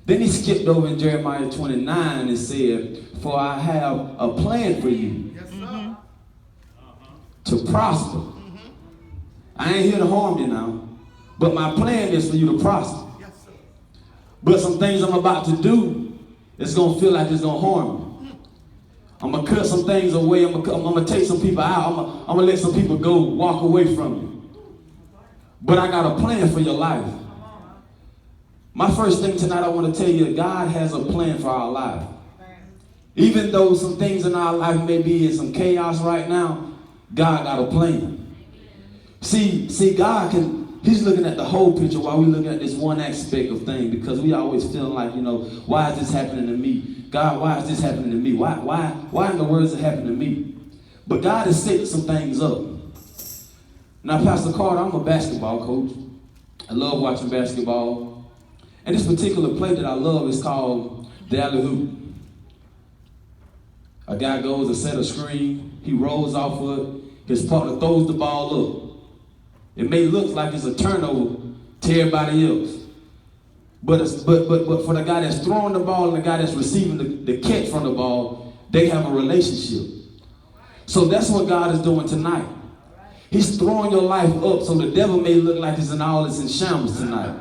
Then he skipped over in Jeremiah 29 and said, for I have a plan for you. Yes, sir. To prosper. I ain't here to harm you now, but my plan is for you to prosper. Yes, sir. But some things I'm about to do, it's going to feel like it's going to harm you. I'm going to cut some things away. I'm going to take some people out. I'm going to let some people go, walk away from you. But I got a plan for your life. My first thing tonight, I want to tell you, God has a plan for our life. Even though some things in our life may be in some chaos right now, God got a plan. See, God He's looking at the whole picture while we're looking at this one aspect of things, because we always feel like, why is this happening to me? God, why is this happening to me? Why in the world is it happening to me? But God has set some things up. Now, Pastor Carter, I'm a basketball coach. I love watching basketball. And this particular play that I love is called the alley-oop. A guy goes to set a screen. He rolls off of it. His partner throws the ball up. It may look like it's a turnover to everybody else. But for the guy that's throwing the ball and the guy that's receiving the catch from the ball, they have a relationship. So that's what God is doing tonight. He's throwing your life up so the devil may look like it's in shambles tonight.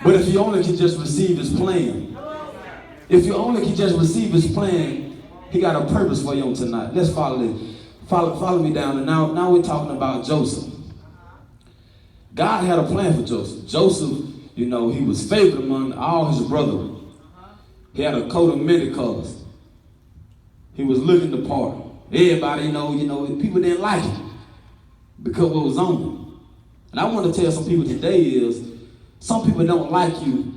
But if you only can just receive his plan, if you only can just receive his plan, he got a purpose for you on tonight. Let's follow me down. And now we're talking about Joseph. God had a plan for Joseph. Joseph, he was favored among all his brethren. He had a coat of many colors. He was looking the part. Everybody, people didn't like him because what was on him. And I want to tell some people today is, some people don't like you,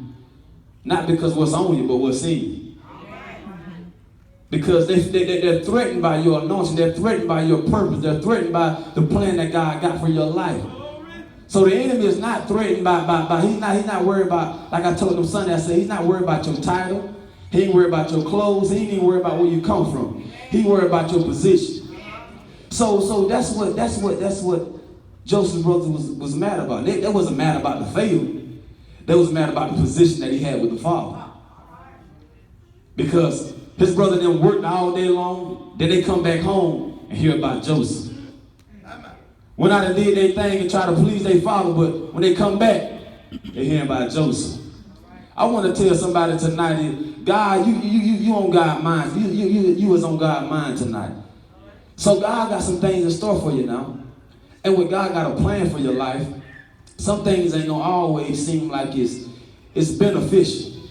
not because what's on you, but what's in you. Because they're threatened by your anointing. They're threatened by your purpose. They're threatened by the plan that God got for your life. So the enemy is not threatened by he's not worried about, like I told him Sunday, I said, he's not worried about your title. He ain't worried about your clothes. He ain't even worried about where you come from. He worried about your position. So that's what Joseph's brothers was mad about. They wasn't mad about the favor. They was mad about the position that he had with the Father. Because his brother then worked all day long. Then they come back home and hear about Joseph. Went out and did their thing and tried to please their father, but when they come back, they hear about Joseph. I want to tell somebody tonight, God, you on God's mind. You was on God's mind tonight. So God got some things in store for you now. And when God got a plan for your life, some things ain't gonna always seem like it's beneficial.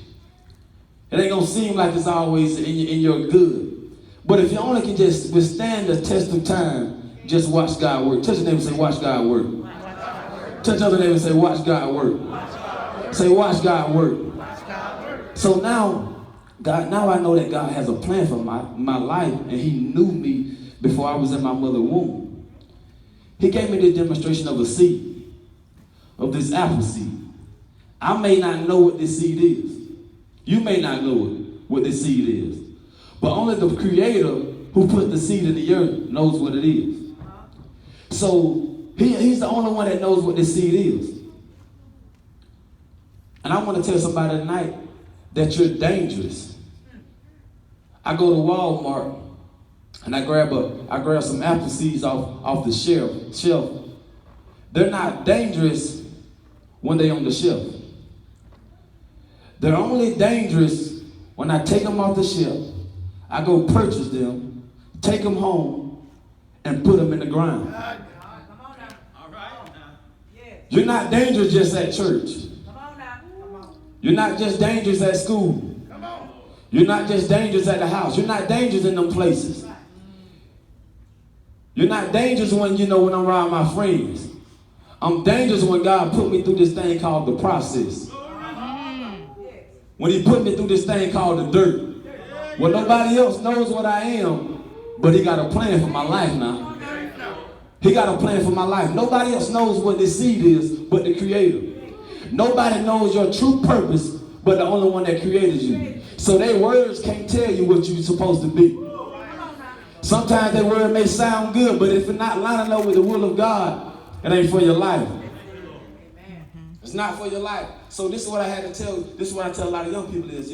It ain't gonna seem like it's always in your good. But if you only can just withstand the test of time, just watch God work. Touch your neighbor and say, watch God work. Touch other neighbor and say, watch God work. Say, watch God work. So now I know that God has a plan for my life, and he knew me before I was in my mother's womb. He gave me the demonstration of a seed, of this apple seed. I may not know what this seed is. You may not know what this seed is. But only the Creator who put the seed in the earth knows what it is. So he's the only one that knows what this seed is. And I want to tell somebody tonight that you're dangerous. I go to Walmart and I grab some apple seeds off the shelf. They're not dangerous when they're on the shelf. They're only dangerous when I take them off the shelf. I go purchase them, take them home, and put them in the ground. You're not dangerous just at church. You're not just dangerous at school. You're not just dangerous at the house. You're not dangerous in them places. You're not dangerous when I'm around my friends. I'm dangerous when God put me through this thing called the process. When he put me through this thing called the dirt. Well, nobody else knows what I am, but he got a plan for my life now. He got a plan for my life. Nobody else knows what this seed is but the Creator. Nobody knows your true purpose but the only one that created you. So their words can't tell you what you're supposed to be. Sometimes their word may sound good, but if it's not lining up with the will of God, it ain't for your life. It's It's not for your life. So this is what I had to tell. This is what I tell a lot of young people is,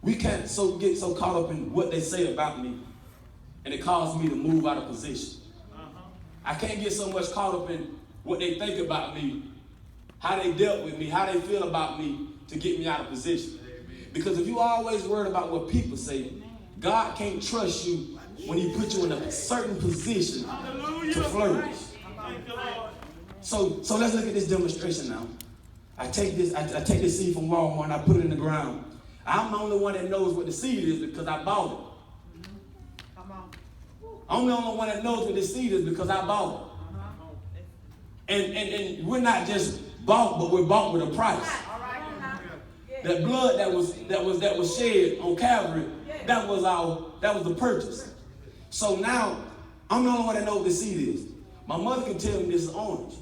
we can't get so caught up in what they say about me, and it causes me to move out of position. I can't get so much caught up in what they think about me, how they dealt with me, how they feel about me, to get me out of position. Because if you always worried about what people say, God can't trust you when he put you in a certain position to flourish. So let's look at this demonstration now. I take this seed from Walmart and I put it in the ground. I'm the only one that knows what the seed is because I bought it. Come on. I'm the only one that knows what the seed is because I bought it. And we're not just bought, but we're bought with a price. That blood that was shed on Calvary, that was the purchase. So now I'm the only one that knows what the seed is. My mother can tell me this is orange.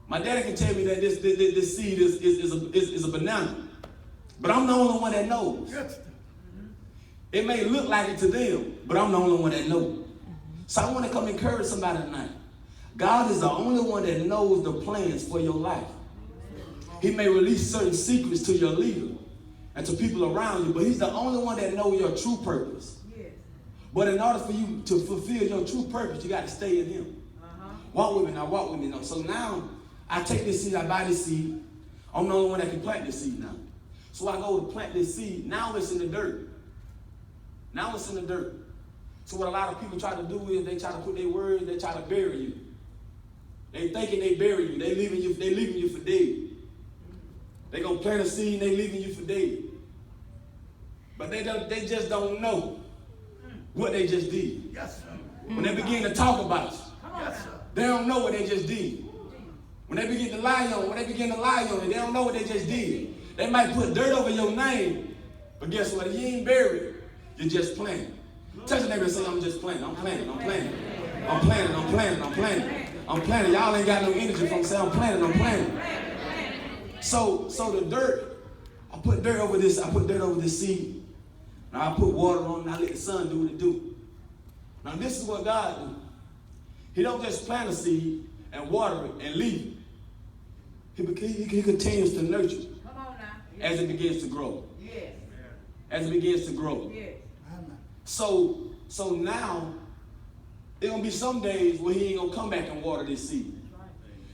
My daddy can tell me that this seed is a banana. But I'm the only one that knows. It may look like it to them, but I'm the only one that knows. So I want to come encourage somebody tonight. God is the only one that knows the plans for your life. He may release certain secrets to your leader and to people around you, but he's the only one that knows your true purpose. But in order for you to fulfill your true purpose, you got to stay in him. Walk with me now, walk with me now. So now I take this seed, I buy this seed. I'm the only one that can plant this seed now. So I go to plant this seed. Now it's in the dirt. Now it's in the dirt. So what a lot of people try to do is they try to put their words, they try to bury you. They thinking they bury you. They leaving you for dead. They gonna plant a seed and they leaving you for dead. But they just don't know what they just did. Yes, sir. When they begin to talk about you, yes, sir, they don't know what they just did. When they begin to lie on it, they don't know what they just did. They might put dirt over your name, but guess what? You ain't buried. You're just planting. Touch the neighbor and say, I'm just planting. I'm planting. I'm planting. I'm planting. I'm planting. I'm planting. I'm planting. Y'all ain't got no energy from saying I'm planting. I'm planting. So the dirt, I put dirt over this. I put dirt over this seed. Now I put water on it and I let the sun do what it do. Now this is what God do. He don't just plant a seed and water it and leave it. He continues to nurture it as it begins to grow. Yes. As it begins to grow. Yes. So now, there's going to be some days where he ain't going to come back and water this seed.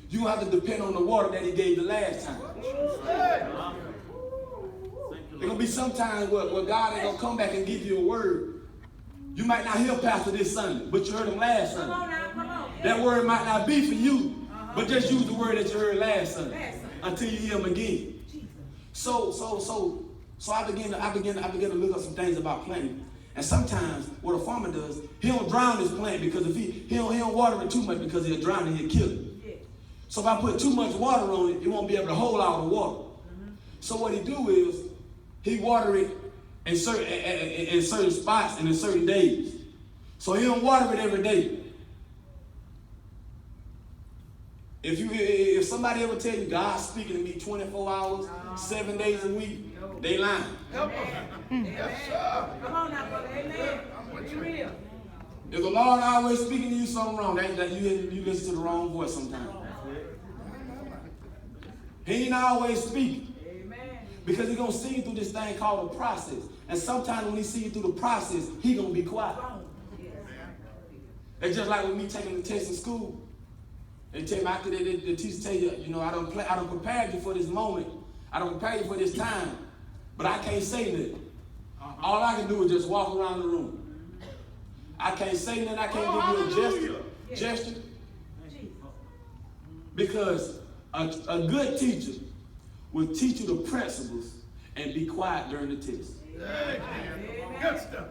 You have to depend on the water that he gave the last time. There's going to be some times where God ain't going to come back and give you a word. You might not hear Pastor this Sunday, but you heard him last Sunday. Come on. That word might not be for you, but just use the word that you heard last Sunday until you hear him again. So I begin to look up some things about planting. And sometimes what a farmer does, he don't drown his plant because if he don't water it too much because he'll drown it, he'll kill it. Yeah. So if I put too much water on it, it won't be able to hold all the water. So what he do is he water it in certain spots and in certain days. So he don't water it every day. If somebody ever tell you God's speaking to me 24 hours, 7 days a week, they lying. Yes, sir. Come on now, brother. Amen. Be real. If the Lord always speaking to you something wrong, that you listen to the wrong voice sometimes. He ain't always speaking. Because he's going to see you through this thing called a process. And sometimes when he see you through the process, he going to be quiet. It's just like with me taking the test in school. They tell me after the teacher tell you, I don't prepare you for this moment. I don't prepare you for this time. But I can't say nothing. All I can do is just walk around the room. I can't say nothing. I can't give you a gesture. Because a good teacher will teach you the principles and be quiet during the test. Good stuff.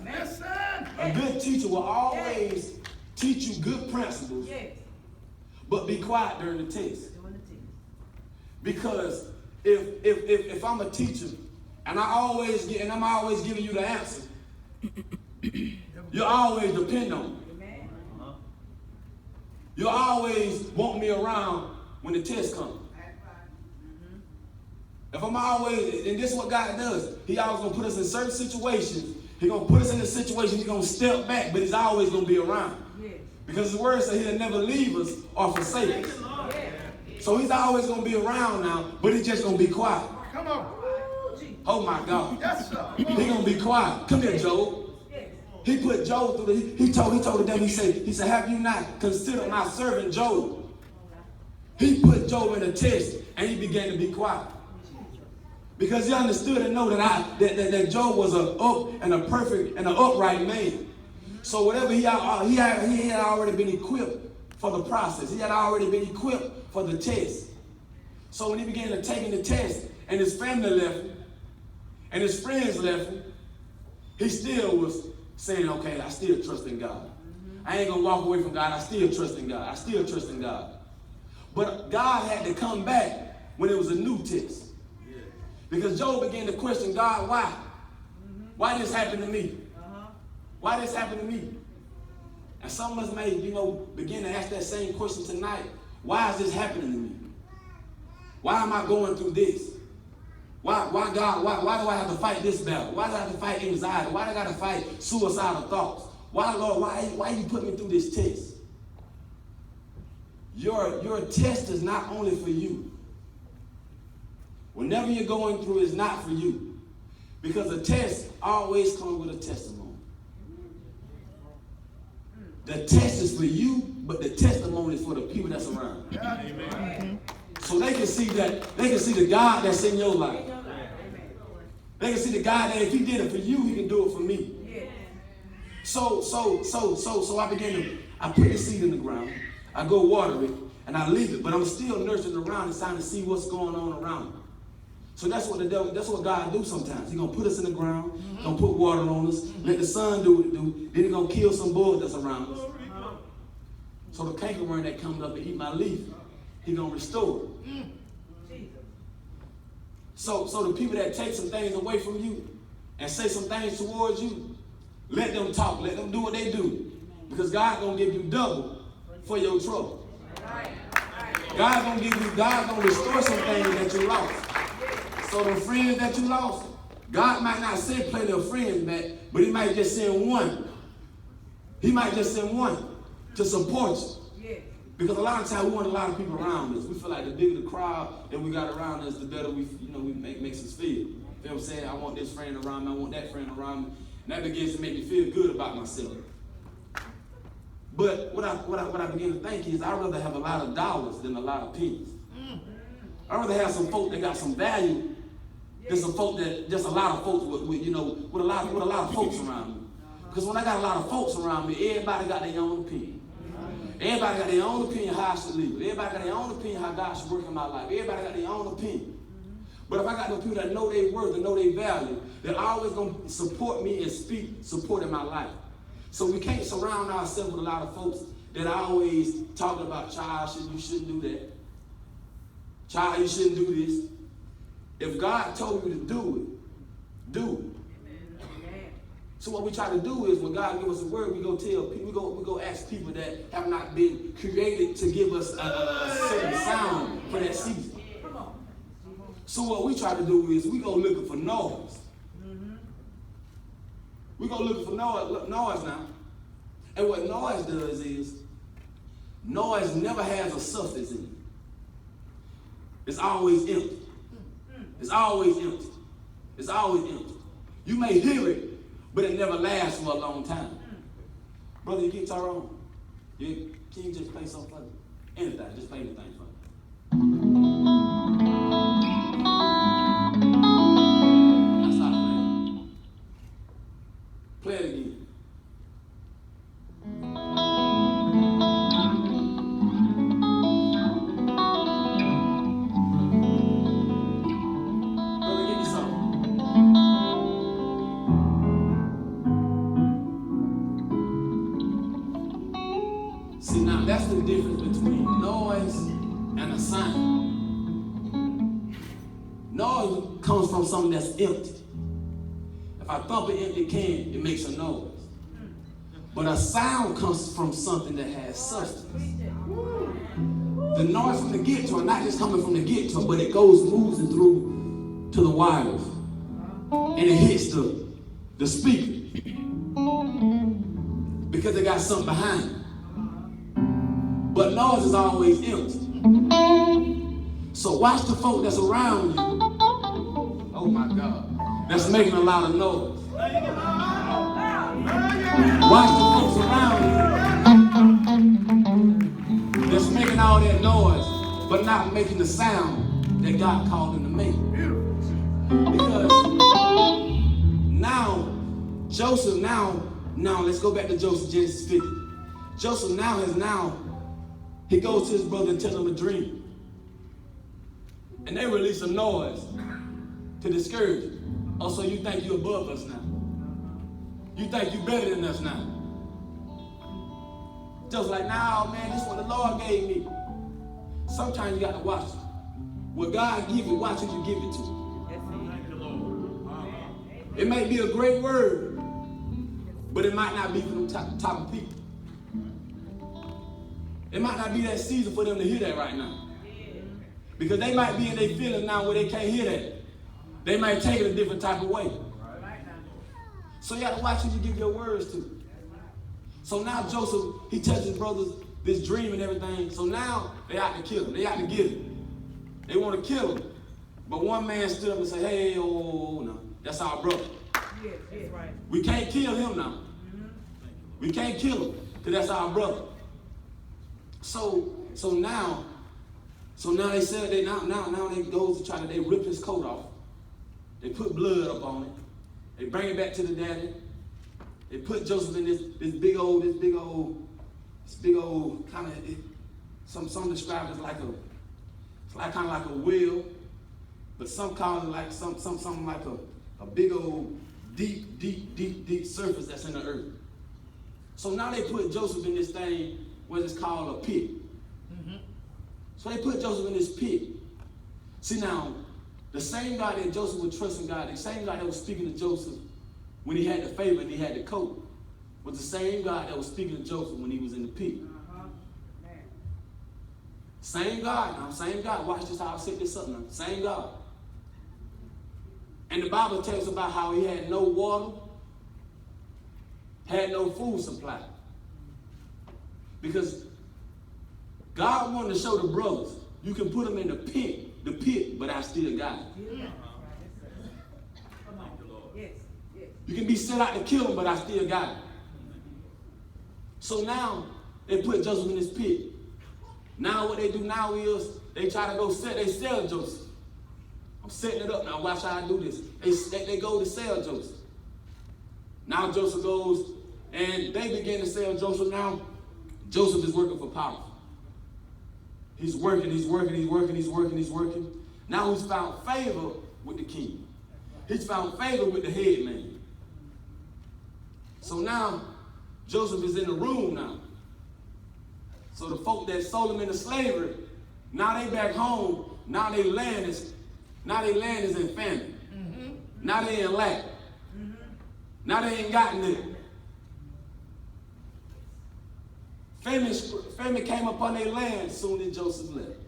Yes, sir. A good teacher will always teach you good principles, but be quiet during the test. Because if I'm a teacher and I'm always giving you the answer, you always depend on me. You always want me around when the test comes. If I'm always, and this is what God does, he always going to put us in certain situations. He's going to put us in a situation, he's going to step back, but he's always going to be around. Because the word says he'll never leave us or forsake us. So he's always going to be around now, but he's just going to be quiet. Come on. Oh my God. Yes, sir. He's going to be quiet. Come here, Job. He put Job through he told the devil, he said, have you not considered my servant Job? He put Job in a test and he began to be quiet. Because he understood and know that Job was a perfect and an upright man. So whatever he had already been equipped for the process. He had already been equipped for the test. So when he began to take the test and his family left him and his friends left him, he still was saying, okay, I still trust in God. I ain't going to walk away from God. I still trust in God. I still trust in God. But God had to come back when it was a new test. Because Job began to question God, why? Why this happened to me? Why this happened to me? And some of us may, begin to ask that same question tonight. Why is this happening to me? Why am I going through this? Why God? Why do I have to fight this battle? Why do I have to fight anxiety? Why do I got to fight suicidal thoughts? Why, Lord? Why you put me through this test? Your test is not only for you. Whenever you're going through, it's not for you. Because a test always comes with a testimony. The test is for you, but the testimony is for the people that's around. Amen. So they can see the God that's in your life. They can see the God that if he did it for you, he can do it for me. So I put the seed in the ground, I go water it, and I leave it, but I'm still nursing around and trying to see what's going on around me. So that's what God do sometimes. He's gonna put us in the ground, gonna put water on us, let the sun do what it do, then he's gonna kill some bugs that's around us. So the cankerworm that comes up and eat my leaf, he's gonna restore it. So the people that take some things away from you and say some things towards you, let them talk, let them do what they do. Because God's gonna give you double for your trouble. God's gonna restore some things that you lost. So the friends that you lost, God might not send plenty of friends back, but he might just send one. He might just send one to support you. Because a lot of times we want a lot of people around us. We feel like the bigger the crowd that we got around us, the better we makes us feel. You know what I'm saying? I want this friend around me, I want that friend around me. And that begins to make me feel good about myself. But what I begin to think is I'd rather have a lot of dollars than a lot of pennies. I'd rather have some folk that got some value than some folk that just a lot of folks with a lot of folks around me. Because when I got a lot of folks around me, everybody got their own opinion. Everybody got their own opinion how I should live. Everybody got their own opinion how God should work in my life. Everybody got their own opinion. But if I got the people that know their worth and know their value, they're always going to support me and speak support in my life. So we can't surround ourselves with a lot of folks that are always talking about, child, you shouldn't do that. Child, you shouldn't do this. If God told you to do it, do it. So what we try to do is when God gives us a word, we go tell people, we go ask people that have not been created to give us a certain sound for that season. So what we try to do is we go looking for noise. We go looking for noise now. And what noise does is noise never has a substance in it. It's always empty. It's always empty. It's always empty. You may hear it, but it never lasts for a long time. Brother, your guitar on? Can you just play something for me? Anything, just play anything for me. Now stop playing. Play it again. Brother, give me something. See, now that's the difference between noise and a sound. Noise comes from something that's empty. If I thump an empty can, it makes a noise. But a sound comes from something that has substance. The noise from the guitar, not just coming from the guitar, but it moves it through to the wires. And it hits the speaker. Because it got something behind it. But noise is always empty. So watch the folk that's around you. Oh my God. That's making a lot of noise. Watch the folks around you that's making all that noise, but not making the sound that God called them to make. Because now, Joseph now, let's go back to Joseph, Genesis 50. Joseph he goes to his brother and tells him a dream. And they release a noise to discourage him. Oh, so you think you're above us now? You think you're better than us now? Joseph's like, nah, man, this is what the Lord gave me. Sometimes you got to watch it. What God give you, watch who you give it to. It may be a great word, but it might not be for them type of people. It might not be that season for them to hear that right now. Because they might be in their feelings now where they can't hear that. They might take it a different type of way. So you got to watch who you give your words to. So now Joseph, he tells his brothers this dream and everything. So now they out to kill him. They out to get him. They want to kill him. But one man stood up and said, hey, oh, no, that's our brother. Yes, right. We can't kill him now. We can't kill him because that's our brother. So now they said now they go to try to, they rip his coat off. They put blood up on it. They bring it back to the daddy. They put Joseph in this big old kind of, some describe it as like kind of like a wheel, but some call it like something like a big old deep surface that's in the earth. So now they put Joseph in this thing what is called a pit. So they put Joseph in this pit. See now, the same God that Joseph was trusting God, the same God that was speaking to Joseph when he had the favor and he had the coat, was the same God that was speaking to Joseph when he was in the pit. Same God now, same God. Watch this how I set this up now. Same God. And the Bible tells about how he had no water, had no food supply. Because God wanted to show the brothers, you can put them in the pit, but I still got it. You can be sent out to kill them, but I still got it. So now they put Joseph in this pit. Now what they do now is they try to go sell Joseph. I'm setting it up now. Watch how I do this. They go to sell Joseph. Now Joseph goes and they begin to sell Joseph now. Joseph is working for Potiphar. He's working. Now he's found favor with the king. He's found favor with the head man. So now Joseph is in the room now. So the folk that sold him into slavery, now they back home. Now their land is in famine. Now they in lack. Now they ain't got nothing. Famine came upon their land soon as Joseph left.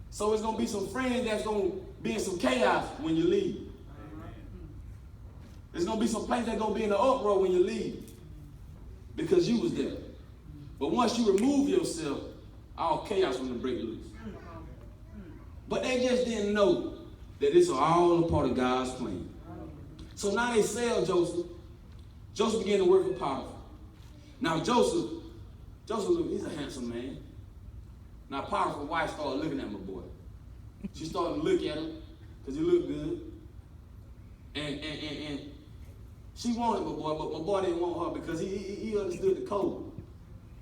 So it's going to be some friends that's going to be in some chaos when you leave. There's going to be some places that's going to be in the uproar when you leave because you was there. But once you remove yourself, all chaos will break loose. But they just didn't know that this was all a part of God's plan. So now they sell Joseph. Joseph began to work for Potiphar. Now Joseph, he's a handsome man. Now Potiphar's wife started looking at my boy. She started to look at him because he looked good. And she wanted my boy, but my boy didn't want her because he understood the code.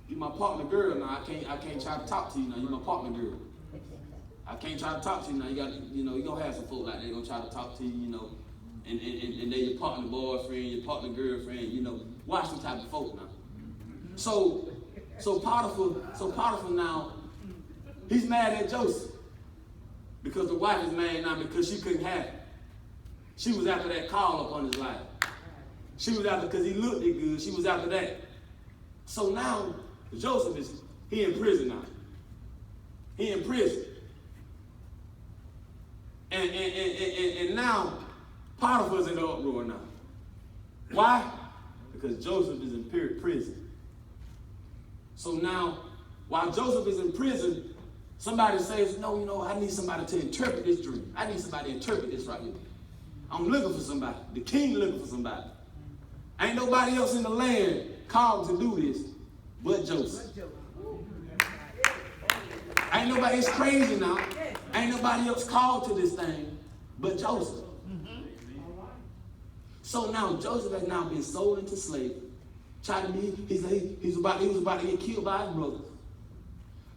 You're my partner girl now. I can't try to talk to you now. You're my partner girl. I can't try to talk to you now. You're gonna have some folk like that. They're gonna try to talk to you, and they're your partner boyfriend, your partner girlfriend, watch them type of folk now. So Potiphar now, he's mad at Joseph because the wife is mad now because she couldn't have it. She was after that call upon his life. She was after because he looked it good. She was after that. So now Joseph he in prison now. He in prison. And now Potiphar's in the uproar now. Why? Because Joseph is in prison. So now While Joseph is in prison, somebody says, no, I need somebody to interpret this dream. I need somebody to interpret this right here. I'm looking for somebody. The king looking for somebody. Ain't nobody else in the land called to do this but Joseph. Ain't nobody, it's crazy now. Ain't nobody else called to this thing but Joseph. So now Joseph has now been sold into slavery. He was about to get killed by his brothers.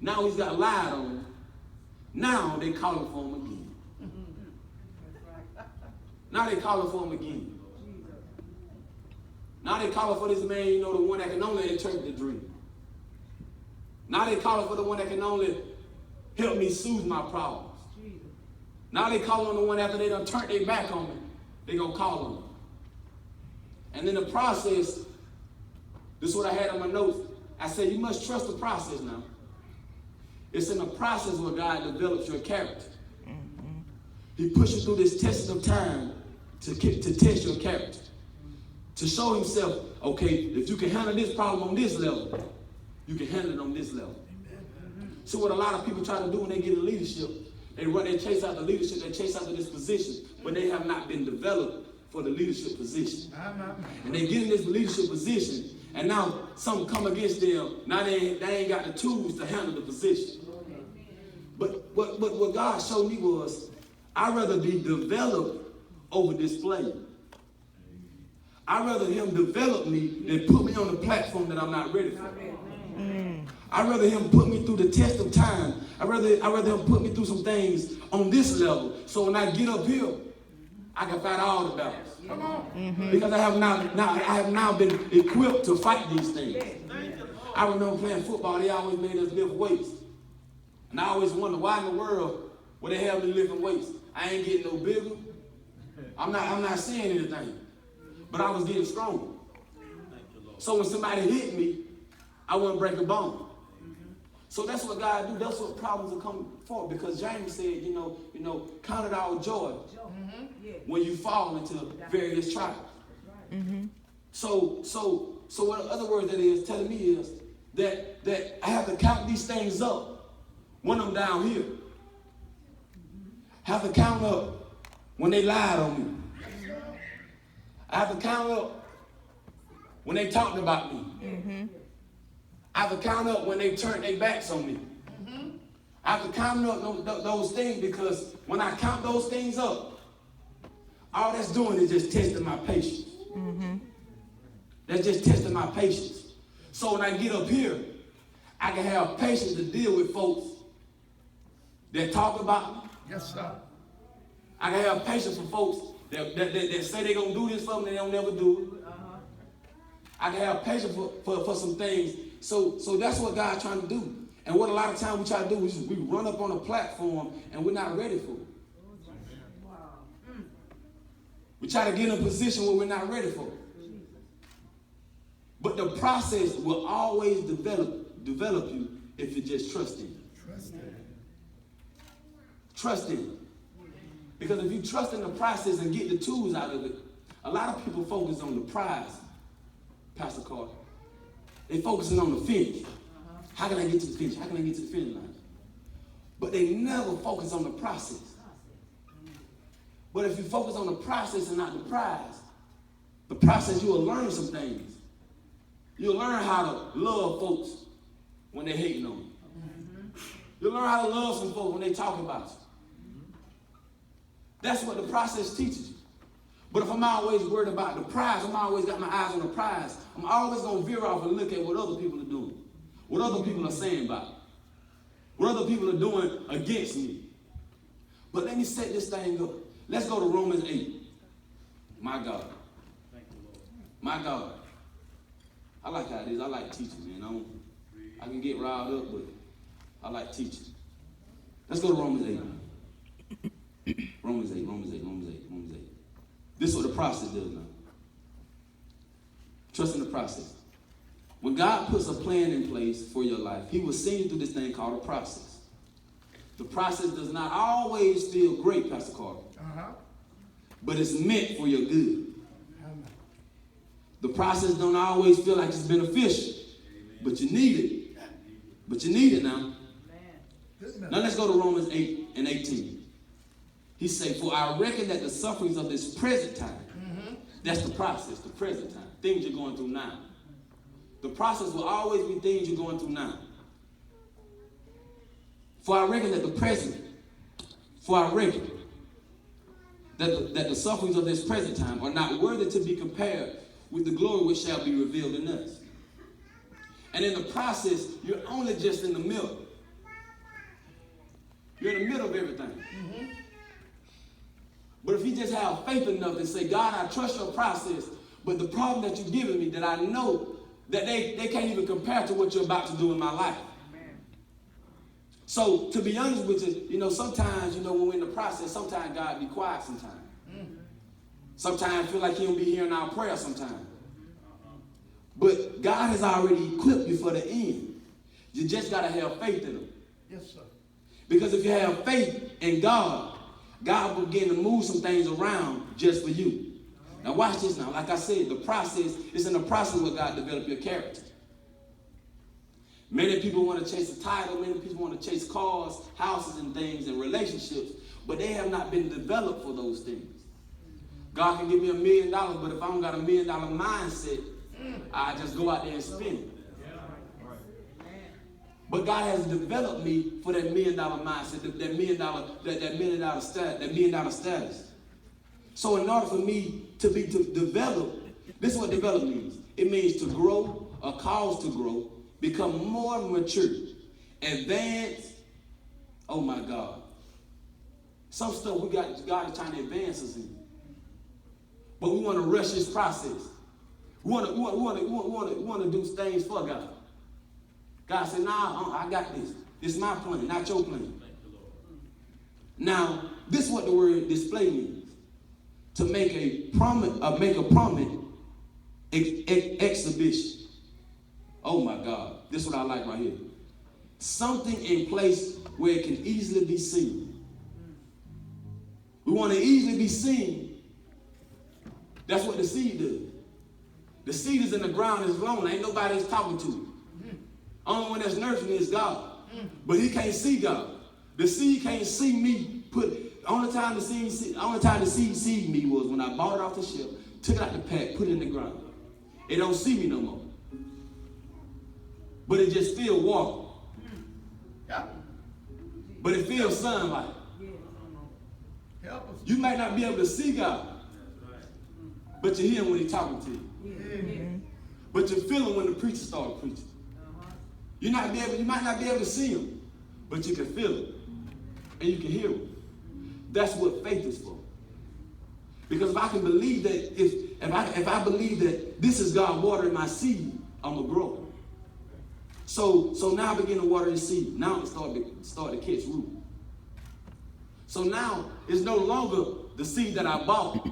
Now he's got lied on. Now they calling for him again. Now they calling for him again. Now they calling for this man, the one that can only interpret the dream. Now they calling for the one that can only help me soothe my problems. Now they call on the one after they done turned their back on me. They gonna call on him. And in the process, this is what I had on my notes. I said, you must trust the process now. It's in the process where God develops your character. He pushes you through this test of time to test your character. To show himself, okay, if you can handle this problem on this level, you can handle it on this level. So what a lot of people try to do when they get in leadership, they chase out the leadership, they chase after this position, but they have not been developed for the leadership position. And they get in this leadership position, and now something come against them. Now they ain't got the tools to handle the position. But what God showed me was, I'd rather be developed over displayed. I'd rather him develop me than put me on the platform that I'm not ready for. I'd rather him put me through the test of time. I'd rather him put me through some things on this level, so when I get up here, I can fight all the battles. Come on. Because I have now been equipped to fight these things. I remember playing football, they always made us lift weights. And I always wonder, why in the world would they have me lifting weights? I ain't getting no bigger. I'm not seeing anything. But I was getting stronger. So when somebody hit me, I wouldn't break a bone. So that's what God do. That's what problems will come for. Because James said, count it all joy when you fall into various trials. So what in other words that is telling me is that I have to count these things up when I'm down here. I have to count up when they lied on me. I have to count up when they talked about me. I have to count up when they turned their backs on me. I have to count up those things, because when I count those things up, all that's doing is just testing my patience. That's just testing my patience. So when I get up here, I can have patience to deal with folks that talk about me. Yes, sir. I can have patience for folks that say they're going to do this for me and they don't never do it. I can have patience for some things. So that's what God's trying to do. And what a lot of times we try to do is we run up on a platform and we're not ready for it. We try to get in a position where we're not ready for it. But the process will always develop you if you just trust in it. Trust in it. Because if you trust in the process and get the tools out of it, a lot of people focus on the prize, Pastor Carter. They're focusing on the finish. How can I get to the finish? How can I get to the finish line? But they never focus on the process. But if you focus on the process and not the prize, the process, you will learn some things. You'll learn how to love folks when they're hating on you. You'll learn how to love some folks when they talk about you. That's what the process teaches you. But if I'm always worried about the prize, I'm always got my eyes on the prize, I'm always going to veer off and look at what other people are doing, what other people are saying about me, what other people are doing against me. But let me set this thing up. Let's go to Romans 8. My God. My God. I like how it is. I like teaching, man. I can get riled up, but I like teaching. Let's go to Romans 8. Romans 8. This is what the process does now. Trust in the process. When God puts a plan in place for your life, he will send you through this thing called a process. The process does not always feel great, Pastor Carter. But it's meant for your good. The process don't always feel like it's beneficial, but you need it But you need it now. Amen. Now let's go to Romans 8 and 18. He said, for I reckon that the sufferings of this present time, that's the process, the present time, things you're going through now. The process will always be things you're going through now. For I reckon that the sufferings of this present time are not worthy to be compared with the glory which shall be revealed in us. And in the process, you're only just in the middle. You're in the middle of everything. But if you just have faith enough to say, God, I trust your process, but the problem that you're giving me that I know that they can't even compare to what you're about to do in my life. So, to be honest with you, sometimes, when we're in the process, sometimes God be quiet sometimes. Sometimes I feel like he don't be hearing our prayer sometimes. But God has already equipped you for the end. You just got to have faith in him. Yes, sir. Because if you have faith in God, God will begin to move some things around just for you. Now watch this now. Like I said, the process is in the process where God develop your character. Many people want to chase a title. Many people want to chase cars, houses, and things, and relationships. But they have not been developed for those things. God can give me $1 million, but if I don't got $1 million mindset, I just go out there and spend it. But God has developed me for that $1 million mindset, that $1 million status. So in order for me to develop, this is what develop means. It means to grow, a cause to grow, become more mature, advance. Oh my God. Some stuff God is trying to advance us in. But we want to rush this process. We want to do things for God. God said, nah, I got this. This is my plan, not your plan. Now, this is what the word display means. To make a prominent exhibition. Oh my God. This is what I like right here. Something in place where it can easily be seen. We want to easily be seen. That's what the seed does. The seed is in the ground, it's alone. Ain't nobody that's talking to it. Only one that's nursing it is God. But he can't see God. The seed can't see me. Only time the seed see me was when I bought it off the shelf, took it out the pack, put it in the ground. It don't see me no more. But it just feels water. But it feels sunlight. You might not be able to see God, but you hear him when he's talking to you. But you feel him when the preacher started preaching. You might not be able to see him, but you can feel him. And you can hear him. That's what faith is for. Because if I can believe that, if I believe that this is God watering my seed, I'm going to grow. So now I begin to water the seed. Now it start to catch root. So now it's no longer the seed that I bought.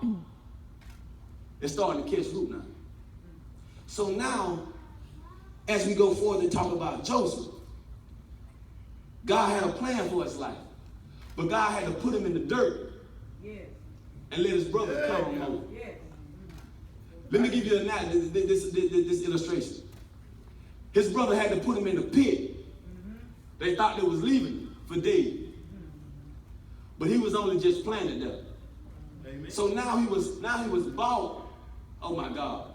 It's starting to catch root now. So now, as we go forward and talk about Joseph, God had a plan for his life. But God had to put him in the dirt and let his brother cover him over. Let me give you this illustration. His brother had to put him in the pit. They thought they was leaving him for dead. But he was only just planted there. Amen. So now he was bought. Oh my God.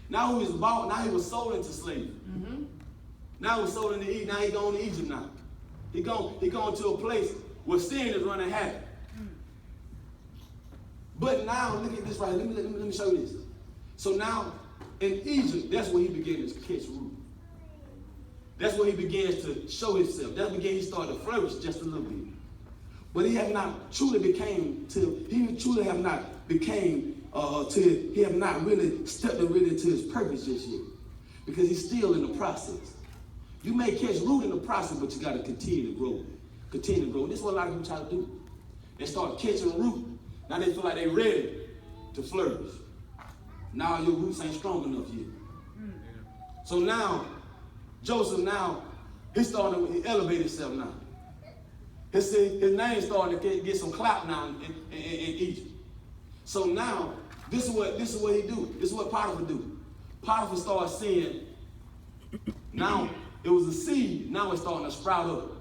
Now he was bought, now he was sold into slavery. Now he was sold into Egypt. Now he going to Egypt now. He going to a place where sin is running havoc. But now, look at this right here. Let me show you this. So now, in Egypt, that's where he began to catch root. That's where he began to show himself. That's when he started to flourish just a little bit. But he have not really stepped really into his purpose just yet. Because he's still in the process. You may catch root in the process, but you got to continue to grow. Continue to grow. This is what a lot of people try to do. They start catching root. Now they feel like they're ready to flourish. Now your roots ain't strong enough yet. So now, Joseph he's starting to elevate himself now. His name's starting to get some clout now in Egypt. So now, this is what he do. This is what Potiphar do. Potiphar starts seeing, now It was a seed. Now it's starting to sprout up.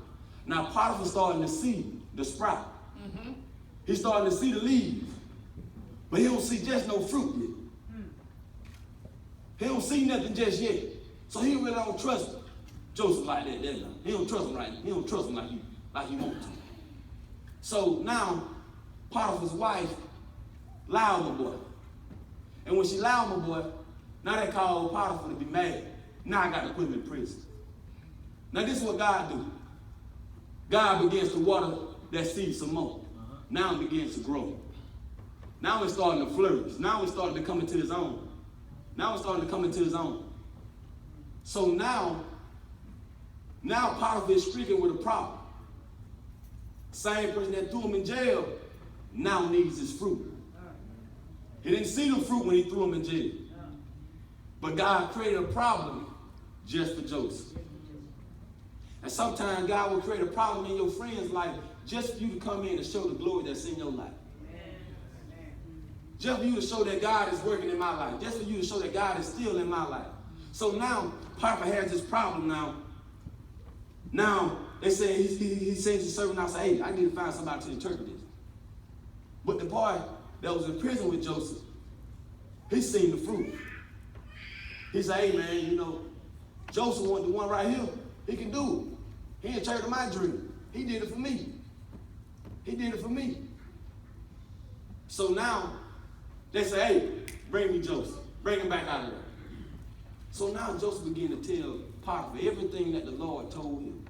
Now Potiphar's starting to see the sprout. He's starting to see the leaves. But he don't see just no fruit yet. He don't see nothing just yet. So he really don't trust Joseph like that. He don't trust him right. He don't trust him like he wants to. So now Potiphar's wife lied on the boy. And when she lied on the boy, now they call Potiphar to be mad. Now I got to put him in prison. Now this is what God do. God begins to water that seed some more. Now it begins to grow. Now it's starting to flourish. Now it's starting to come into his own. So now Potiphar is stricken with a problem. Same person that threw him in jail now needs his fruit. He didn't see the fruit when he threw him in jail. But God created a problem just for Joseph. And sometimes God will create a problem in your friend's life just for you to come in and show the glory that's in your life. Just for you to show that God is working in my life. Just for you to show that God is still in my life. So now, Potiphar has this problem now. Now, they say, he sends his servant out and says, hey, I need to find somebody to interpret this. But the boy that was in prison with Joseph, he seen the fruit. He said, hey, man, you know, Joseph want the one right here. He can do it. He interpreted my dream. He did it for me. So now, they say, hey, bring me Joseph. Bring him back out of there. So now Joseph began to tell Potiphar everything that the Lord told him.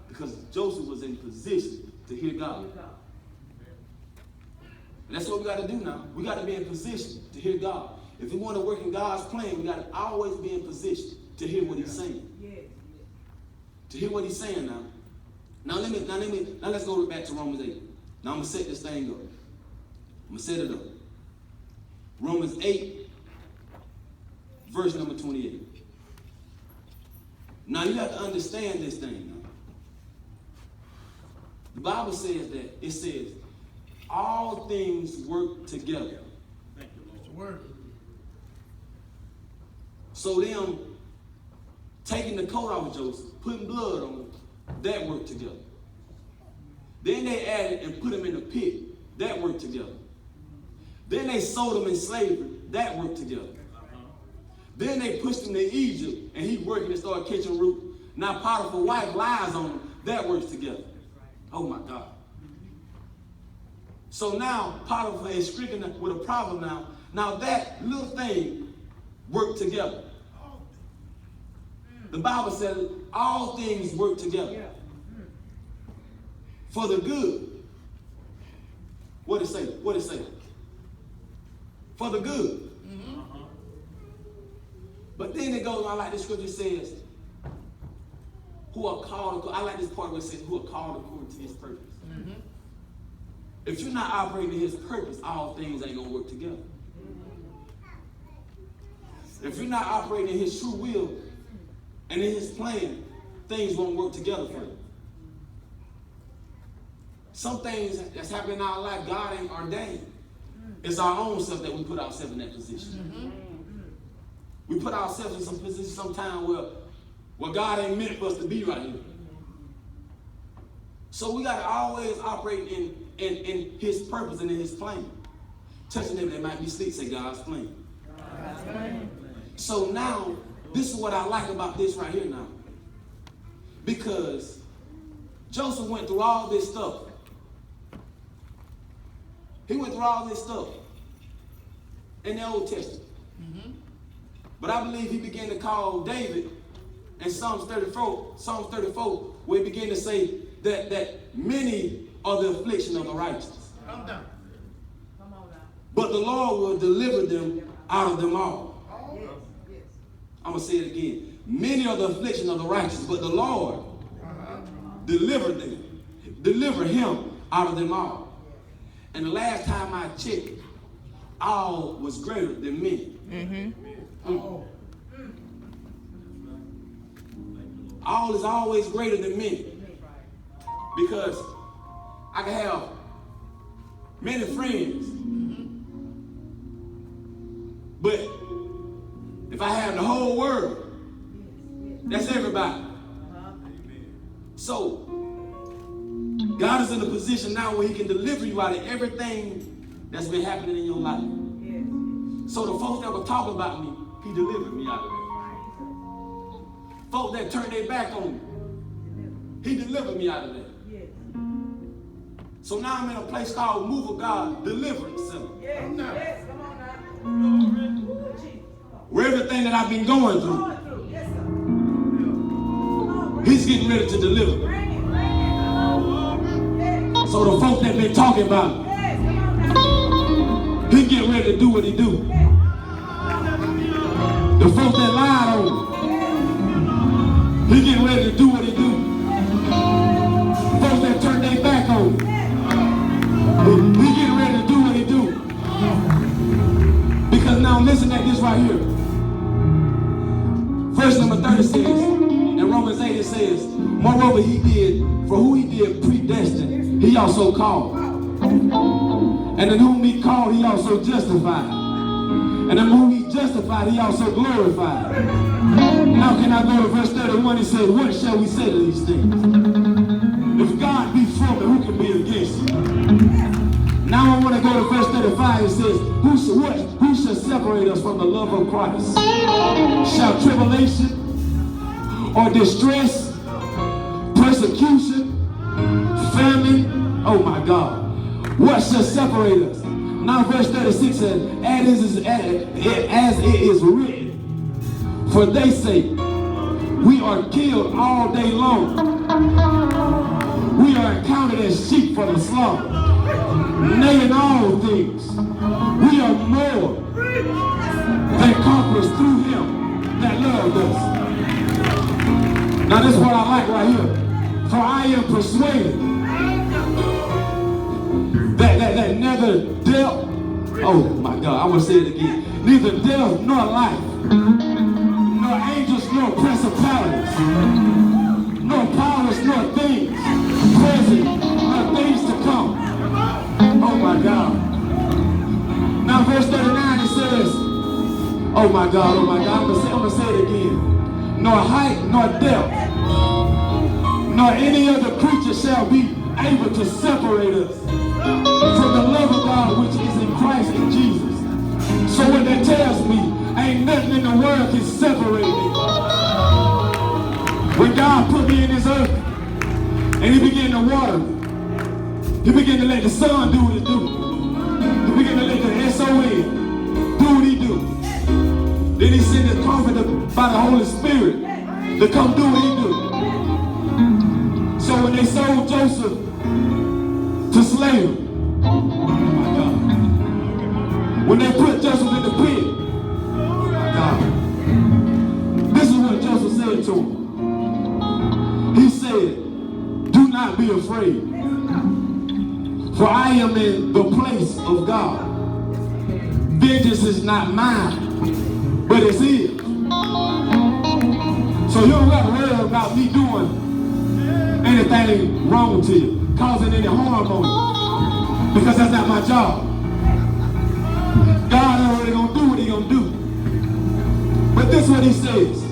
Because Joseph was in position to hear God. And that's what we got to do now. We got to be in position to hear God. If we want to work in God's plan, we got to always be in position to hear what he's saying. To hear what he's saying now. Now let's go back to Romans 8. Now I'm going to set this thing up. I'm going to set it up. Romans 8, verse number 28. Now you have to understand this thing now. The Bible says that, it says, all things work together. Thank you, Lord. It's the word. So them taking the coat off of Joseph, putting blood on him, that worked together. Then they added and put him in a pit, that worked together. Then they sold him in slavery, that worked together. Then they pushed him to Egypt, and he working and started catching root. Now Potiphar's wife lies on him, that works together. Oh my God. So now Potiphar is stricken with a problem now. Now that little thing worked together. The Bible says all things work together for the good. What it say? What it say? For the good. But then it goes on like the scripture says, who are called, I like this part where it says, who are called according to his purpose. If you're not operating in his purpose, all things ain't going to work together. If you're not operating in his true will and in his plan, things won't work together for you. Some things that's happening in our life, God ain't ordained. It's our own self that we put ourselves in that position. We put ourselves in some position sometime where God ain't meant for us to be right here. So we got to always operate in his purpose and in his plan. Touching them that might be asleep, say God's plan. God's plan. So now, this is what I like about this right here now. Because Joseph went through all this stuff. He went through all this stuff in the Old Testament. But I believe he began to call David in Psalms 34, where he began to say that many are the affliction of the righteous. Come down. Come on now. But the Lord will deliver them out of them all. Yes. I'm going to say it again. Many are the affliction of the righteous, but the Lord deliver him out of them all. And the last time I checked, all was greater than many. All is always greater than many. Because I can have many friends, but if I have the whole world, That's everybody. So, God is in a position now where he can deliver you out of everything that's been happening in your life. Yes. So the folks that were talking about me, he delivered me out of that. Folks that turned their back on me, he delivered me out of that. Yes. So now I'm in a place called Move of God Deliverance Center. Yes. Yes. Come on now. Where everything that I've been going through, yes, he's getting ready to deliver me. So the folks that been talking about him, he getting ready to do what he do. The folks that lied on him, he getting ready to do what he do. Folks that turned their back on him, he getting ready to do what he do. Because now listen at this right here. Verse number 30 says, in Romans 8 it says, moreover he did, for who he did predestined, he also called. And in whom he called, he also justified. And in whom he justified, he also glorified. Now can I go to verse 31? He said, what shall we say to these things? If God be for me, who can be against me? Now I want to go to verse 35. It says, who shall separate us from the love of Christ? Shall tribulation or distress, persecution, famine, oh my God, what shall separate us? Now verse 36 says, as it is written, for they say, we are killed all day long. We are accounted as sheep for the slaughter. Nay, in all things, we are more than conquerors through him that loved us. Now this is what I like right here. For I am persuaded that neither death, oh my God, I will say it again, neither death nor life, nor angels nor principalities, nor powers nor things present, nor things to come. Oh my God. Now verse 39 it says, oh my God, I'm going to say it again. Nor height, nor depth, nor any other creature shall be able to separate us from the love of God which is in Christ and Jesus. So when that tells me, ain't nothing in the world can separate me. When God put me in his earth, and he began to water me, he began to let the sun do what it do. He began to let the SON do what he do. Then he sent the comforter by the Holy Spirit to come do what he do. So when they sold Joseph to slavery, oh my God. When they put Joseph in the pit, oh my God. This is what Joseph said to him. He said, do not be afraid, for I am in the place of God. Vengeance is not mine, but it's his. So you don't got to worry about me doing anything wrong to you, causing any harm on you, because that's not my job. God already gonna do what he gonna do. But this is what he says.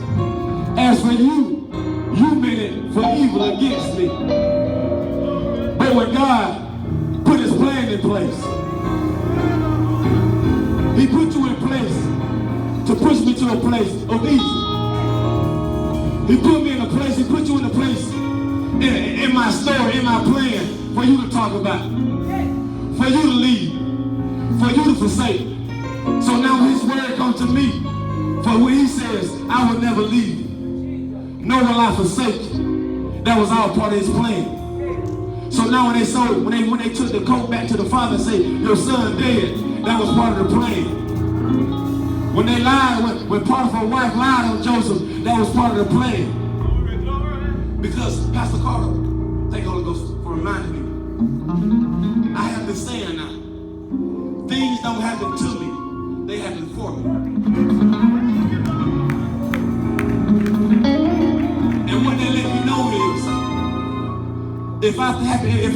As for you, you meant it for evil against me. But when God put his plan in place, he put you in place to push me to a place of ease. He put me in a place, he put you in a place in my story, in my plan, for you to talk about, for you to lead, for you to forsake. So now his word comes to me, for when he says, I will never leave you, nor will I forsake you. That was all part of his plan. So now when they sold it, when they took the coat back to the father and say, your son dead, that was part of the plan. When they lied, when Potiphar's wife lied on Joseph, that was part of the plan. Because Pastor Carter, thank Holy Ghost for reminding me. I have been saying now, things don't happen to me, they happen for me. And what they let me know is, if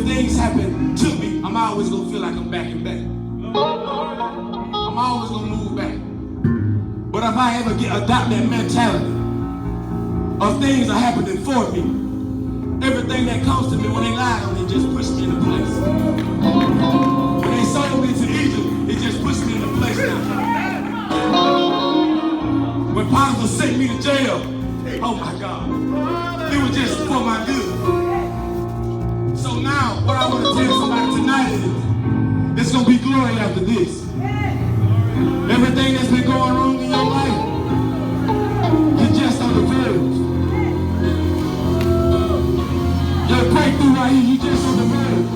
things happen to me, I'm always gonna feel like I'm backing back. I'm always gonna move back. But if I ever adopt that mentality, of things are happening for me. Everything that comes to me when they lied on me just pushed me into place. When they sold me to Egypt, it just pushed me into place now. When Potiphar sent me to jail, oh my God, it was just for my good. So now, what I want to tell somebody tonight is, it's going to be glory after this. Everything that's been going wrong in your life, you're just on the verge. Your breakthrough right here, you're just on the verge.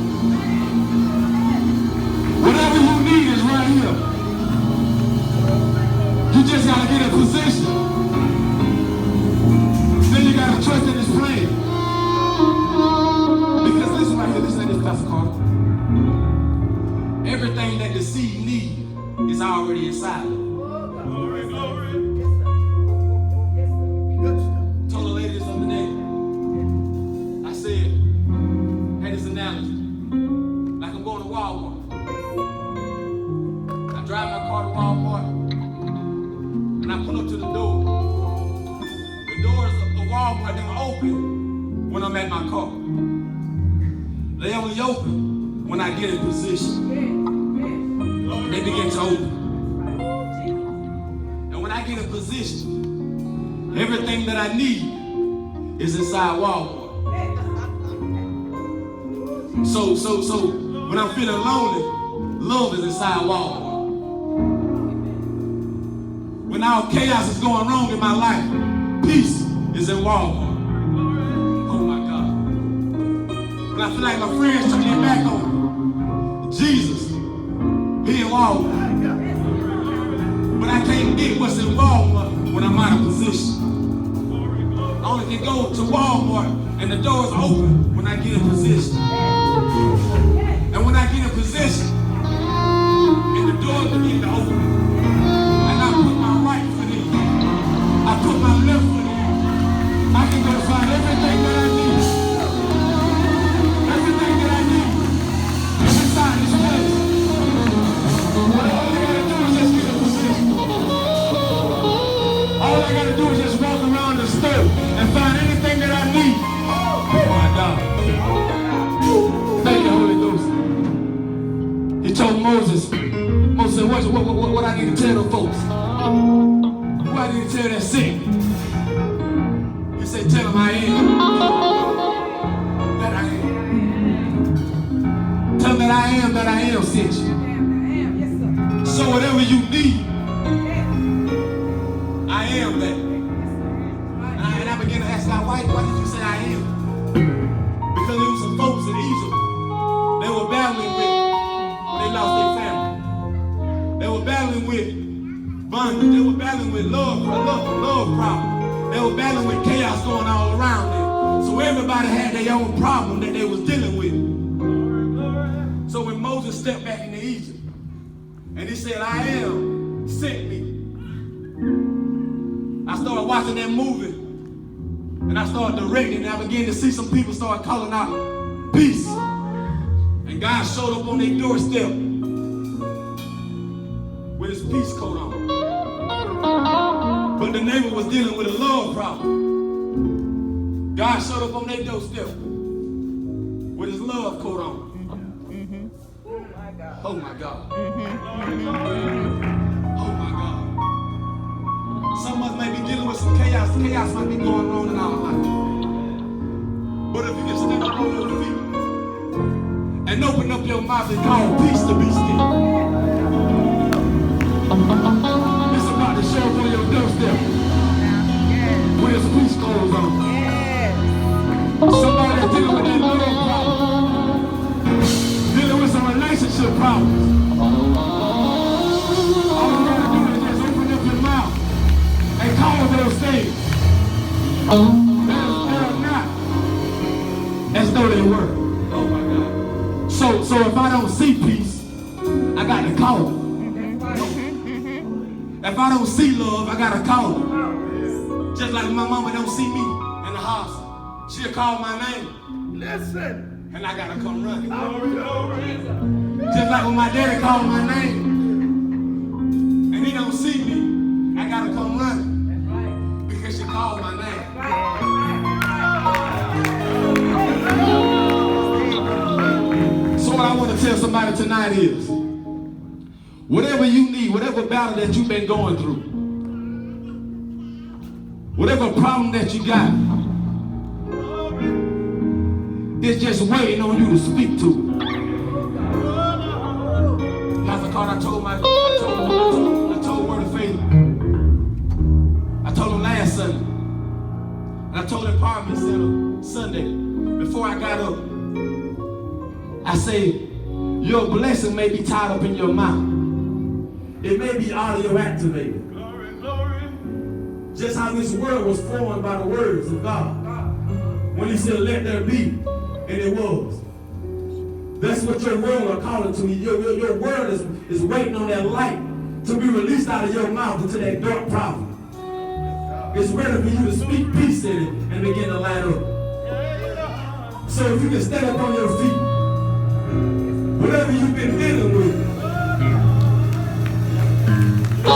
Whatever you need is right here. You just got to get in position. Then you got to trust in His plan. Because listen right here, listen to this, Pastor Carter. Everything that the seed needs is already inside. Glory, glory. Told a lady this other day. I said, had this analogy. Like I'm going to Walmart. I drive my car to Walmart and I pull up to the door. The doors of Walmart, they are open when I'm at my car. They only open when I get in position. They begin to open. And when I get in position, everything that I need is inside Walmart. So when I'm feeling lonely, love is inside Walmart. When all chaos is going wrong in my life, peace is in Walmart. Oh my God. When I feel like my friends turning their back on me, Jesus, He in Walmart. But I can't get what's in Walmart when I'm out of position. I only can go to Walmart and the doors open when I get in position. And when I get in position, and the doors begin to open, and I put my right foot in, I put my left foot in, I can go find everything that I need. Everything that I need is inside this place. All I gotta do is just get in position. All I gotta do is just walk around the store and find anything that I need. Oh my God. Thank you, Holy Ghost. He told Moses said, what I need to tell them folks? What I need to tell that sick? He said, tell them I am. That I am. Tell them that I am sent you. So whatever you need, I am that. And I began to ask God, why did you say I am? Because there were some folks in Egypt, they were battling with, they lost their family. They were battling with bondage. They were battling with love problems. They were battling with chaos going all around them. So everybody had their own problem that they was dealing with. So when Moses stepped back into Egypt, and he said, I am, sent me. I started watching that movie, and I started directing, and I began to see some people start calling out, peace. And God showed up on their doorstep with his peace coat on. But the neighbor was dealing with a love problem. God showed up on their doorstep with his love coat on. Oh my God. Oh my God. Some of us may be dealing with some chaos. Chaos might be going on in our life. But if you can stand up on your feet and open up your mouth and call peace to be still. It's about to show up on your doorstep with his peace clothes on. Somebody that's dealing with that love problem. Dealing with some relationship problems. All you gotta do is just open up your mouth and call those things. They're not as though they were. Oh my God. So if I don't see peace, I got to call it. If I don't see love, I got to call it. Just like my mama don't see me in the house, she'll call my name. Listen. And I gotta come running. Just like when my daddy called my name and he don't see me, I gotta come running. Because she called calling my name. So what I want to tell somebody tonight is, whatever you need, whatever battle that you've been going through, whatever problem that you got, it's just waiting on you to speak to it. Pastor Carter, I told Word of Faith. I told him last Sunday. And I told him Parliament Center Sunday. Before I got up, I say, your blessing may be tied up in your mouth. It may be audio activated. Glory, glory. Just how this world was formed by the words of God. When he said, let there be, and it was. That's what your world are calling to me. Your word is waiting on that light to be released out of your mouth into that dark problem. It's ready for you to speak peace in it and begin to light up. So if you can stand up on your feet, whatever you've been dealing with, so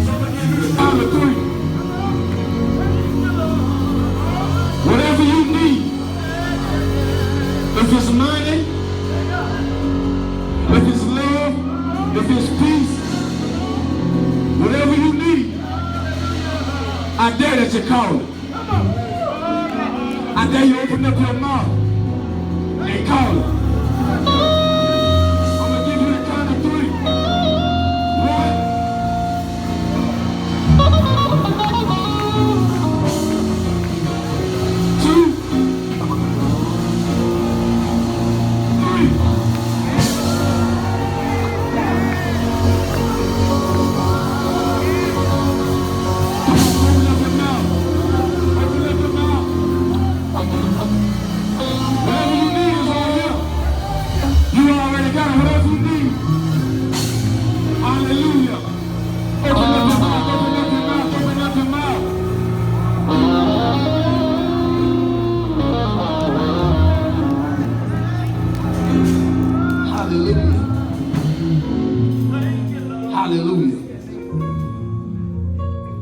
I'm going to give you the count of 3. Whatever you need, if it's money, if it's love, if it's peace, whatever you need, I dare that you call it. I dare you open up your mouth and call it. I'm going to give you the count of 3. 3.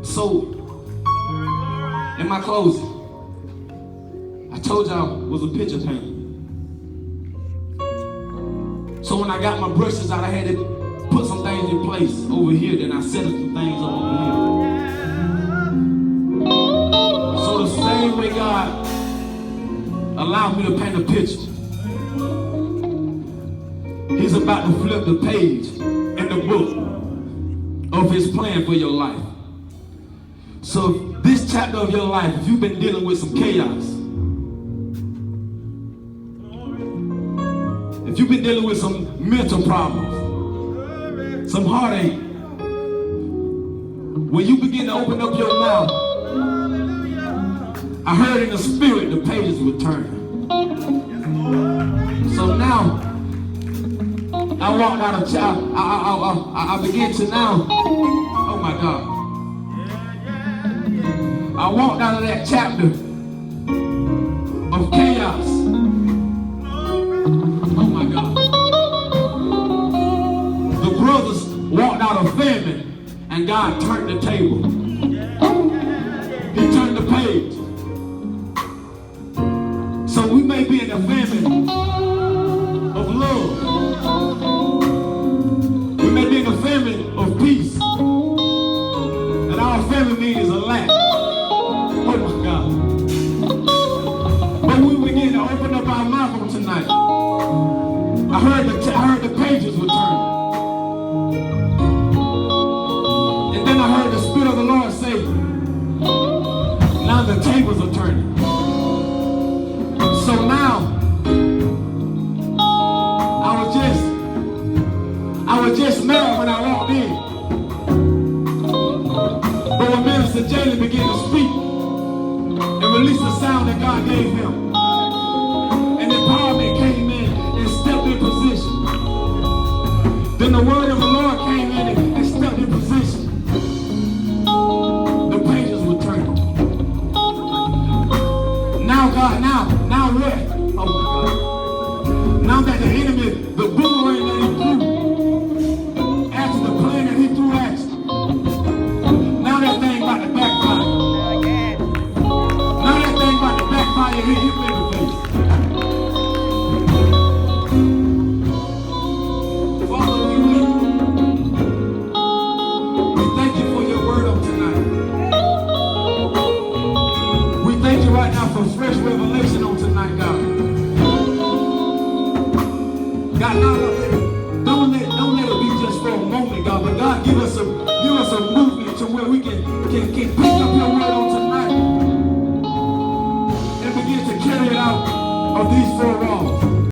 So, in my closing, I told y'all it was a picture painting. So when I got my brushes out, I had to put some things in place over here, then I settled some things over here. So the same way God allowed me to paint a picture, He's about to flip the page in the book of His plan for your life. So this chapter of your life, if you've been dealing with some chaos, if you've been dealing with some mental problems, some heartache, when you begin to open up your mouth, I heard in the spirit the pages were turning. So now, I walked out of child. I began to now. Oh my God! I walked out of that chapter of chaos. Oh my God! The brothers walked out of famine, and God turned the table. He turned the page. So we may be in a famine of love. We may be in a famine of peace. And our family need is a lack. Oh my God. But we begin to open up our mouth on tonight. I heard the pages were turning. And then I heard the Spirit of the Lord say, now the tables are turning. So now, I was just mad when I walked in. But when Minister Jalen began to speak and release the sound that God gave him, and empowerment came in and stepped in position, then the word of the Lord came in and stepped in position. The pages were turning. Now God, now what? Oh my God. Now that the enemy, the boomerang that he threw, after the plan that he threw at you, God, don't let it be just for a moment, God, but God, give us a movement to where we can pick up your word on tonight and begin to carry it out of these four walls.